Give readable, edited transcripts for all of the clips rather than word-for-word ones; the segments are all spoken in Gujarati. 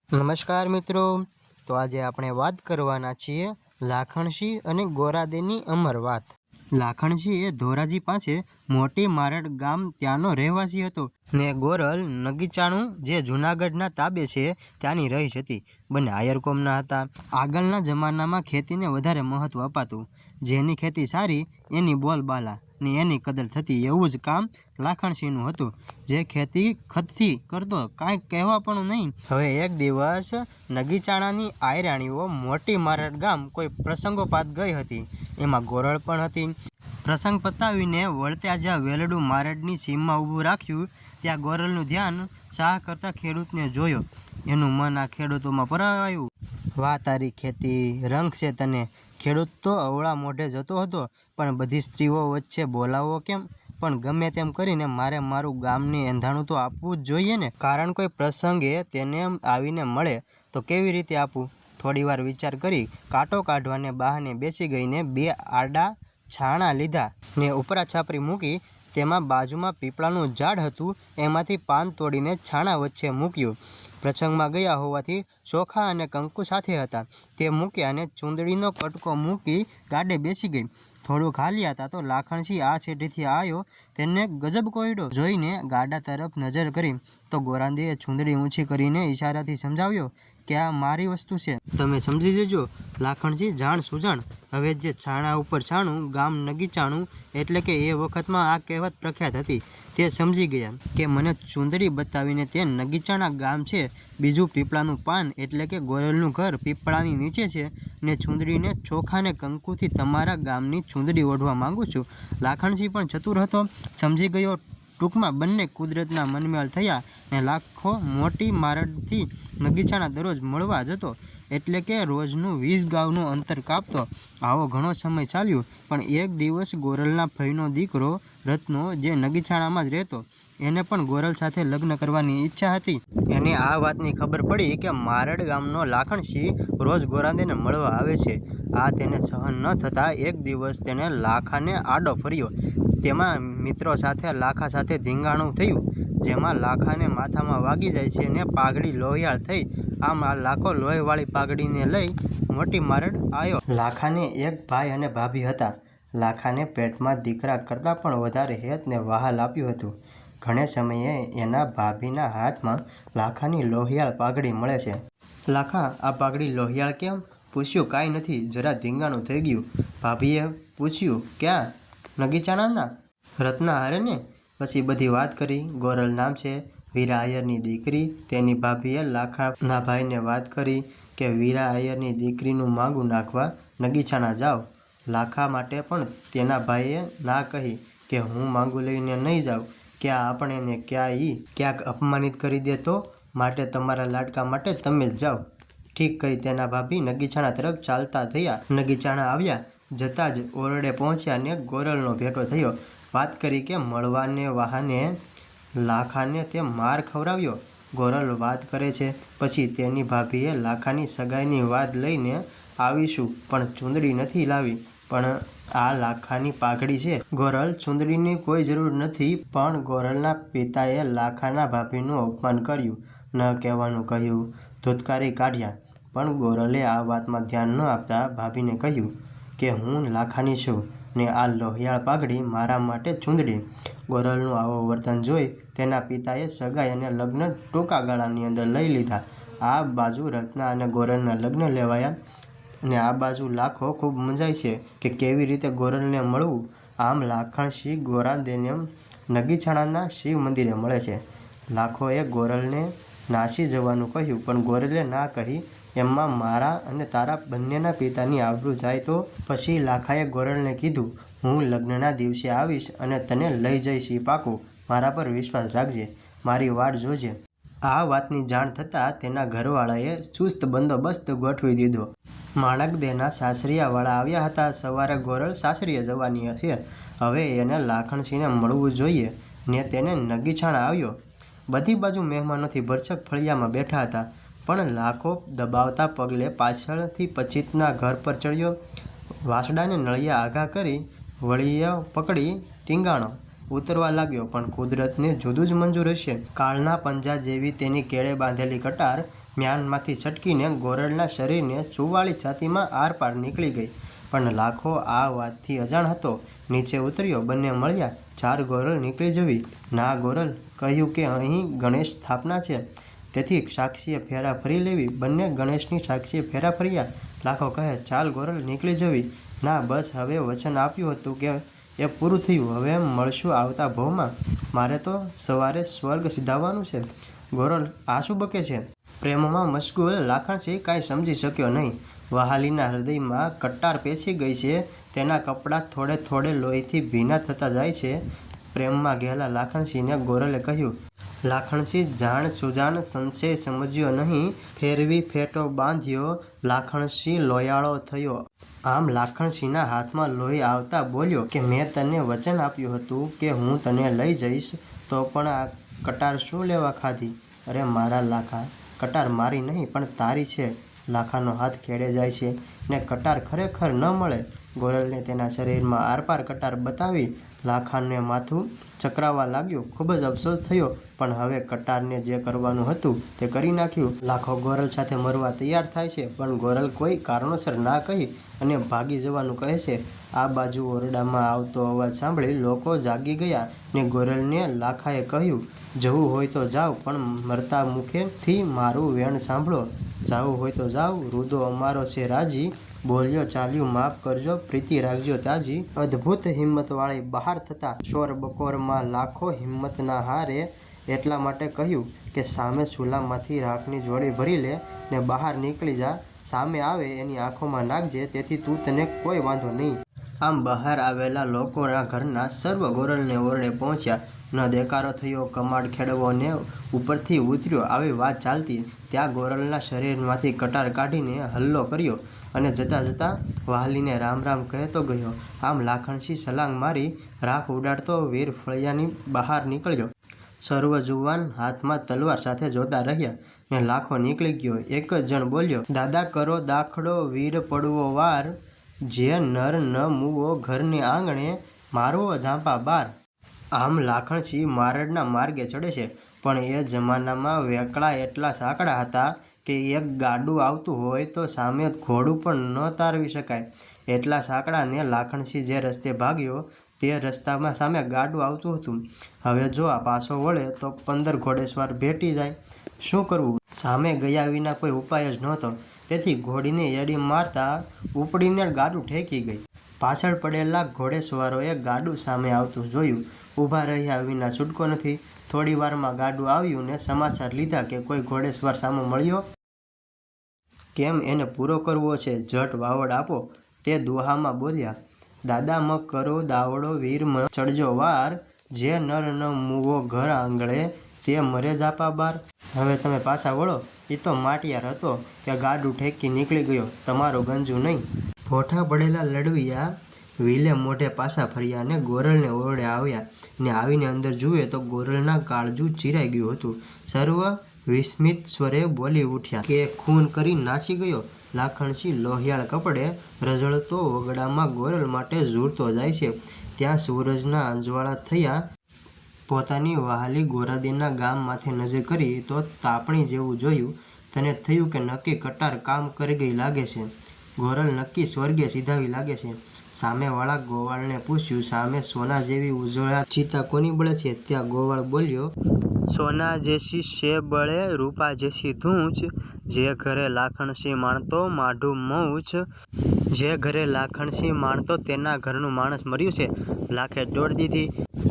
નમસ્કાર મિત્રો, તો આજે આપણે વાત કરવાના છીએ લાખણસિંહ અને ગોરાદેની અમર વાત। લાખણસિંહ એ ધોરાજી પાસે મોટી મારડ ગામ ત્યાંનો રહેવાસી હતો ને ગોરલ નગીચાણું જે જૂનાગઢના તાબે છે ત્યાંની રહીશ હતી। બંને આયર કોમના હતા। આગળના જમાનામાં ખેતીને વધારે મહત્વ અપાતું। જેની ખેતી સારી એની બોલબાલા ને એની કદર થતી એવું જ કામ લાખણસિંહનું હતું, જે ખેતી ખતથી કરતો, કાંઈ કહેવા પણ નહીં। હવે એક દિવસ નગીચાણાની આયરાણીઓ મોટી મારડ ગામ કોઈ પ્રસંગોપાત ગઈ હતી, એમાં ગોરળ પણ હતી। પ્રસંગ પતાવીને વળત્યા જ્યાં વેલડું મારડની સીમમાં ઊભું રાખ્યું ત્યાં ગોરલનું ધ્યાન શાહ કરતા ખેડૂતને જોયો। એનું મન આ ખેડૂતોમાં પરાયું। વાહ તારી ખેતી, રંગ છે તને। ખેડૂત તો અવળા મોઢે જતો હતો, પણ બધી સ્ત્રીઓ વચ્ચે બોલાવો કેમ? પણ ગમે તેમ કરીને મારે મારું ગામની એંધાણું તો આપવું જ જોઈએ ને, કારણ કોઈ પ્રસંગે તેને આવીને મળે તો કેવી રીતે આપું? થોડીવાર વિચાર કરી કાંટો કાઢવાને બહાને બેસી ગઈને બે આડા છાણા લીધા ને ઉપરા છાપરી મૂકી તેમાં બાજુમાં પીપળાનું ઝાડ હતું એમાંથી પાન તોડીને છાણા વચ્ચે મૂક્યું। પ્રસંગમાં ગયા હોવાથી ચોખા અને કંકુ સાથે હતા, તે મૂક્યા અને ચૂંદડીનો કટકો મૂકી ગાડે બેસી ગઈ। થોડુંક હાલ્યા હતા તો લાખણસિંહ આ છેટેથી આવ્યો, તેને ગજબ કોયડો જોઈને ગાડા તરફ નજર કરી તો ગોરાદેએ ચૂંદડી ઊંચી કરીને ઈશારાથી સમજાવ્યો કે આ મારી વસ્તુ છે, તમે સમજી જજો। લાખણસિંહ જાણ સુજાણ। હવે જે છાણા ઉપર છાણું ગામ નગીચાણું, એટલે કે એ વખતમાં આ કહેવત પ્રખ્યાત હતી, તે સમજી ગયા કે મને ચૂંદડી બતાવીને તે નગીચાણા ગામ છે, બીજું પીપળાનું પાન એટલે કે ગોરલનું ઘર પીપળાની નીચે છે ને ચૂંદડીને ચોખાને કંકુથી તમારા ગામની ચૂંદડી ઓઢવા માંગુ છું। લાખણસિંહ પણ ચતુર હતો, સમજી ગયો। ટૂંકમાં બંને કુદરતના મનમેળ થયા ને લાખો મોટી મારડથી નગીચાણા દરરોજ મળવા જતો, એટલે કે રોજનું 20 ગાઉનું અંતર કાપતો। આવો ઘણો સમય ચાલ્યું, પણ એક દિવસ ગોરલના ફઈનો દીકરો રત્નો, જે નગીચાણામાં જ રહેતો, એને પણ ગોરલ સાથે લગ્ન કરવાની ઈચ્છા હતી। એને આ વાતની ખબર પડી કે મારડ ગામનો લાખણસિંહ રોજ ગોરાદેને મળવા આવે છે। આ તેને સહન ન થતાં એક દિવસ તેને લાખાને આડો ફર્યો। તેમાં મિત્રો સાથે લાખા સાથે ધીંગાણું થયું, જેમાં લાખાને માથામાં વાગી જાય છે ને પાઘડી લોહિયાળ થઈ। આમ આ લાખો લોહીવાળી પાઘડીને લઈ મોટી મારડ આવ્યો। લાખાને એક ભાઈ અને ભાભી હતા। લાખાને પેટમાં દીકરા કરતાં પણ વધારે હેત ને વહાલ આપ્યું હતું। ઘણે સમયે એના ભાભીના હાથમાં લાખાની લોહિયાળ પાઘડી મળે છે। લાખા, આ પાઘડી લોહિયાળ કેમ? પૂછ્યું, કાંઈ નથી, જરા ધીંગાણું થઈ ગયું। ભાભીએ પૂછ્યું, ક્યાં? નગીચાણાના રત્ના હારે ને? પછી બધી વાત કરી। ગોરલ નામ છે, વીરા આયરની દીકરી। તેની ભાભીએ લાખાના ભાઈને વાત કરી કે વીરા આયરની દીકરીનું માંગું નાખવા નગીચાણા જાઓ। લાખા માટે પણ તેના ભાઈએ ના કહી કે હું માંગું લઈને નહીં જાઉં, ક્યાં આપણે ને ક્યાં ઈ ક્યાંક અપમાનિત કરી દે તો, માટે તમારા લાડકા માટે તમે જ જાઓ। ઠીક કહી તેના ભાભી નગીચાણા તરફ ચાલતા થયા। નગીચાણા આવ્યા, જતાં જ ઓરડે પહોંચ્યા ને ગોરલનો ભેટો થયો। વાત કરી કે મળવાને વહાને લાખાને તે માર ખવડાવ્યો। ગોરલ વાત કરે છે, પછી તેની ભાભીએ લાખાની સગાઈની વાત લઈને આવીશું, પણ ચૂંદડી નથી લાવી, પણ આ લાખાની પાઘડી છે। ગોરલ, ચૂંદડીની કોઈ જરૂર નથી, પણ ગોરલના પિતાએ લાખાના ભાભીનું અપમાન કર્યું, ન કહેવાનું કહ્યું, ધોત્કારી કાઢ્યા। પણ ગોરલે આ વાતમાં ધ્યાન ન આપતા ભાભીને કહ્યું કે હું લાખાની છું ને આ લોહિયાળ પાઘડી મારા માટે ચૂંદડી। ગોરલનું આવો વર્તન જોઈ તેના પિતાએ સગાઈ અને લગ્ન ટૂંકા ગાળાની અંદર લઈ લીધા। આ બાજુ રત્ના અને ગોરલના લગ્ન લેવાયા અને આ બાજુ લાખો ખૂબ મૂંઝાય છે કે કેવી રીતે ગોરલને મળવું। આમ લાખણસિંહ ગોરાદેને નગીચાણાના શિવ મંદિરે મળે છે। લાખોએ ગોરલને નાસી જવાનું કહ્યું, પણ ગોરલે ના કહી। એમાં મારા અને તારા બંનેના પિતાની આબરૂ જાય તો? પછી લાખાએ ગોરલને કીધું, હું લગ્નના દિવસે આવીશ અને તને લઈ જઈશ, ઈ પાકું, મારા પર વિશ્વાસ રાખજે, મારી વાટ જોજે। આ વાતની જાણ થતાં તેના ઘરવાળાએ ચુસ્ત બંદોબસ્ત ગોઠવી દીધો। માણકદેના સાસરિયાવાળા આવ્યા હતા। સવારે ગોરલ સાસરીએ જવાની છે, હવે એને લાખણસિંહને મળવું જોઈએ ને તેને નગીચાણા આવ્યો। બધી બાજુ મહેમાનોથી ભરચક ફળિયામાં બેઠા હતા, પણ લાખો દબાવતા પગલે પાછળથી પચીતના ઘર પર ચડ્યો। વાસડાને નળિયા આઘા કરી વળીયો પકડી ટીંગાણો। ઉતરવા લાગ્યો, પણ કુદરતને જુદું જ મંજૂર હશે. કાળના પંજા જેવી તેની કેળે બાંધેલી કટાર મ્યાનમાંથી છટકીને ગોરલના શરીરને ચુવાળી છાતીમાં આરપાર નીકળી ગઈ. પણ લાખો આ વાતથી અજાણ હતો. નીચે ઉતર્યો, બંને મળ્યા. 4 ગોરલ નીકળી જવી. ના ગોરલ, કહ્યું કે અહીં ગણેશ સ્થાપના છે, તેથી સાક્ષીએ ફેરા ફરી લેવી. બંને ગણેશની સાક્ષીએ ફેરા ફર્યા. લાખો કહે, ચાલ ગોરલ, નીકળી જવી. ના, બસ હવે વચન આપ્યું હતું કે એ પૂરું થયું. હવે મળશું આવતા ભવમાં. મારે તો સવારે સ્વર્ગ સિધાવવાનું છે. ગોરલ આ શું બકે છે? પ્રેમમાં મશગુલ લાખણસિંહ કાંઈ સમજી શક્યો નહીં. વહાલીના હૃદયમાં કટાર પેસી ગઈ છે. તેના કપડાં થોડે થોડે લોહીથી ભીના થતા જાય છે. પ્રેમમાં ગયેલા લાખણસિંહને ગોરલે કહ્યું. લાખણસિંહ જાણ સુજાન સંશય સમજ્યો નહીં. ફેરવી ફેટો બાંધ્યો. લાખણસિંહ લોયાળો થયો. આમ લાખણસિંહના હાથમાં લોહી આવતા બોલ્યો કે મેં તને વચન આપ્યું હતું કે હું તને લઈ જઈશ, તો પણ આ કટાર શું લેવા ખાધી? અરે મારા લાખા, કટાર મારી નહીં પણ તારી છે. લાખાનો હાથ ખેડે જાય છે ને કટાર ખરેખર ન મળે. ગોરલને તેના શરીરમાં આરપાર કટાર બતાવી લાખાને માથું ચકરાવા લાગ્યું. ખૂબ જ અફસોસ થયો, પણ હવે કટારને જે કરવાનું હતું તે કરી નાખ્યું. લાખો ગોરલ સાથે મરવા તૈયાર થાય છે, પણ ગોરલ કોઈ કારણોસર ના કહી અને ભાગી જવાનું કહે છે. આ બાજુ ઓરડામાં આવતો અવાજ સાંભળી લોકો જાગી ગયા ને ગોરલને લાખાએ કહ્યું, જવું હોય તો જાઓ, પણ મરતા મુખેથી મારું વેણ સાંભળો. જાવું હોય તો જાઓ, રુદો અમારો છે રાજી. બોલ્યો ચાલ્યું માફ કરજો, પ્રીતિ રાખજો તાજી. અદ્ભુત હિંમતવાળી બહાર થતા શોર બકોરમાં લાખો હિંમતના હારે એટલા માટે કહ્યું કે સામે ચૂલામાંથી રાખની જોડી ભરી લે ને બહાર નીકળી જા. સામે આવે એની આંખોમાં નાખજે, તેથી તું તને કોઈ વાંધો નહીં. આમ બહાર આવેલા લોકોના ઘરના સર્વ ગોરલને ઓરડે પહોંચ્યા. ન દેકારો થયો, કમાડ ખેડવો ને ઉપરથી ઉતર્યો. આવી વાત ચાલતી ત્યાં ગોરલના શરીરમાંથી કટાર કાઢીને હલ્લો કર્યો અને જતાં જતાં વહાલીને રામ રામ કહેતો ગયો. આમ લાખણસિંહ છલાંગ મારી રાખ ઉડાડતો વીર ફળિયાની બહાર નીકળ્યો. સર્વ જુવાન હાથમાં તલવાર સાથે જોતા રહ્યા ને લાખો નીકળી ગયો. એક જણ બોલ્યો, દાદા કરો દાખલો, વીર પડવો વાર. જે નર ન મૂવો ઘરની આંગણે, મારવો ઝાંપા બાર. આમ લાખણસિંહ મારડના માર્ગે ચડે છે, પણ એ જમાનામાં વેકળા એટલા સાંકડા હતા કે એક ગાડું આવતું હોય તો સામે ઘોડું પણ ન તારવી શકાય. એટલા સાંકડાને લાખણસિંહ જે રસ્તે ભાગ્યો તે રસ્તામાં સામે ગાડું આવતું હતું. હવે જો આ પાછો વળે તો 15 ઘોડેસવાર ભેટી જાય. શું કરવું? સામે ગયા વિના કોઈ ઉપાય જ નહોતો. તેથી ઘોડીને એડી મારતા ઉપડીને ગાડું ઠેકી ગઈ. પાછળ પડેલા ઘોડેસવારોએ ગાડું સામે આવતું જોયું. ઊભા રહ્યા વિના છૂટકો નથી. થોડી વારમાં ગાડું આવ્યું ને સમાચાર લીધા કે કોઈ ઘોડેસવાર સામે મળ્યો. કેમ એને પૂરો કરવો છે? જટ વાવડ આપો. તે દુહામાં બોલ્યા, દાદા મ કરો દાવડો, વીર મ ચડજો વાર. જે નર ન મૂવો ઘર આંગળે, તે મરે ઝાપા બાર. હવે તમે પાછા વળો. એ તો માટિયાર હતો કે ગાડું ઠેકી નીકળી ગયો, તમારો ગંજુ નહીં. ભોઠા પડેલા લડવિયા વિલે મોઢે પાછા ફર્યા ને ગોરલને ઓરડે આવ્યા ને આવીને અંદર જુએ તો ગોરલના કાળજું ચીરાઈ ગયું હતું. સર્વ વિસ્મિત સ્વરે બોલી ઉઠ્યા કે ખૂન કરી નાસી ગયો. લાખણસિંહ લોહિયાળ કપડે રઝળતો વગડામાં ગોરલ માટે ઝૂરતો જાય છે. ત્યાં સૂરજના અંજવાળા થયા. પોતાની વહાલી ગોરાદીના ગામ માથે નજર કરી તો તાપણી જેવું જોયું. તને થયું કે નક્કી કટાર કામ કરી ગઈ લાગે છે. ગોરલ નક્કી સ્વર્ગે સીધાવી લાગે છે. સામેવાળા ગોવાળને પૂછ્યું, સામે સોના જેવી ઉજળા ચિતા કોની બળે છે? ત્યાં ગોવાળ બોલ્યો, સોના જેસી શે બળે, રૂપા જેસી ધૂંચ. જે ઘરે લાખણસિંહ માણતો માઢું મૌચ. જે ઘરે લાખણસિંહ માણતો તેના ઘરનું માણસ મર્યું છે. લાખે દોડ દીધી.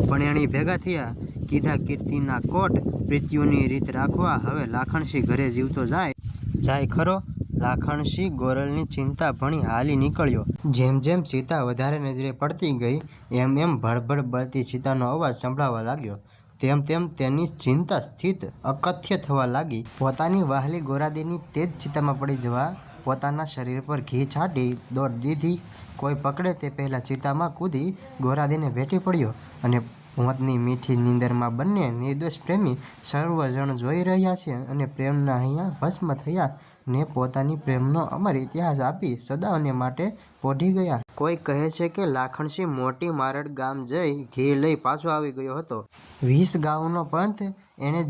ભણેણી ભેગા થયા, કીધા કીર્તિના કોટ. પ્રીતિઓની રીત રાખવા હવે લાખણસિંહ ઘરે જીવતો જાય ખરો. લાખણસિંહ ગોરલની ચિંતા ભણી હાલી નીકળ્યો. જેમ જેમ ચિતા વધારે નજરે પડતી ગઈ એમ એમ ભડભડ બળતી ચિતાનો અવાજ સંભળાવા લાગ્યો. તેમ તેમ તેની ચિંતા સ્થિત અકથ્ય થવા લાગી. પોતાની વહાલી ગોરાદીની તે જ ચિતામાં પડી જવા પોતાના શરીર પર ઘી છાંટી દોડ દીધી. કોઈ પકડે તે પહેલાં ચિતામાં કૂદી ગોરાદીને ભેટી પડ્યો અને મોતની મીઠી નીંદરમાં બંને નિર્દોષ પ્રેમી સર્વજણ જોઈ રહ્યા છે અને પ્રેમના અહીંયા ભસ્મ થયા ને પોતાની પ્રેમનો અમર ઇતિહાસ આપી સદાને માટે પોઢી ગયા. કોઈ કહે છે કે લાખણસિંહ મોટી મારડ ગામ જઈ ઘી લઈ પાછો આવી ગયો હતો. 20 ગાઉનો પંથ એણે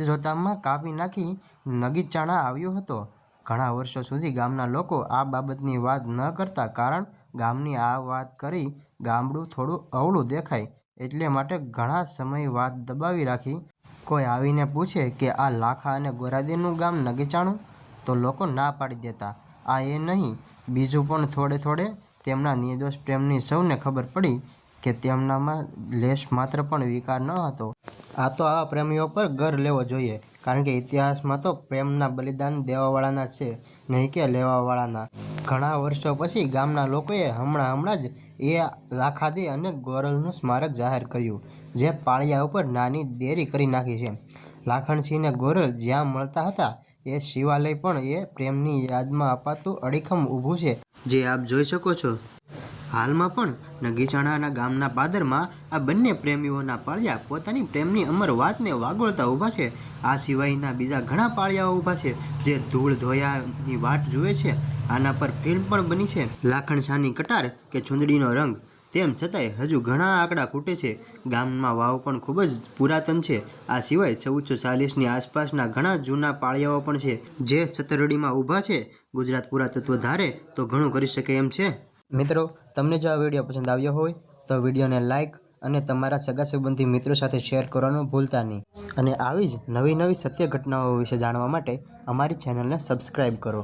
જોતામાં કાપી નાખી નગીચાણા આવ્યો હતો. ઘણા વર્ષો સુધી ગામના લોકો આ બાબતની વાત ન કરતા, કારણ ગામની આ વાત કરી ગામડું થોડું અવળું દેખાય એટલે માટે ઘણા સમય વાત દબાવી રાખી. કોઈ આવીને પૂછે કે આ લાખા અને ગોરાદેનું ગામ નગીચાણું, તો લોકો ના પાડી દેતા. આ એ નહીં, બીજું પણ થોડે થોડે તેમના નિર્દોષ પ્રેમની સૌને ખબર પડી કે તેમનામાં લેશ માત્ર પણ વિકાર ન હતો. આ તો આવા પ્રેમીઓ પર ગર લેવો જોઈએ, કારણ કે ઇતિહાસમાં તો પ્રેમના બલિદાન દેવાવાળાના છે, નહીં કે લેવાવાળાના. ઘણા વર્ષો પછી ગામના લોકોએ હમણાં જ એ લાખાદે અને ગોરલનું સ્મારક જાહેર કર્યું, જે પાળિયા ઉપર નાની દેરી કરી નાખી છે. લાખણસિંહ ને ગોરલ જ્યાં મળતા હતા એ શિવાલય પણ એ પ્રેમની યાદમાં અપાતું અડીખમ ઊભું છે, જે આપ જોઈ શકો છો. હાલમાં પણ નગીચાણાના ગામના પાદરમાં આ બંને પ્રેમીઓના પાળિયા પોતાની પ્રેમની અમર વાતને વાગોળતા ઊભા છે. આ સિવાયના બીજા ઘણા પાળિયાઓ ઊભા છે જે ધૂળ ધોયાની વાટ જુએ છે. આના પર ફિલ્મ પણ બની છે, લાખણશાહની કટાર કે ચૂંદડીનો રંગ. તેમ છતાંય હજુ ઘણા આંકડા ખૂટે છે. ગામમાં વાવ પણ ખૂબ જ પુરાતન છે. આ સિવાય 1440ની આસપાસના ઘણા જૂના પાળિયાઓ પણ છે, જે સતરડીમાં ઊભા છે. ગુજરાત પુરાતત્વ ધારે તો ઘણું કરી શકે એમ છે. મિત્રો, તમને જો આ વિડીયો પસંદ આવ્યો હોય તો વિડીયોને લાઇક અને તમારા સગા સંબંધી મિત્રો સાથે શેર કરવાનું ભૂલતા નહીં. અને આવી જ નવી સત્ય ઘટનાઓ વિશે જાણવા માટે અમારી ચેનલને સબસ્ક્રાઈબ કરો.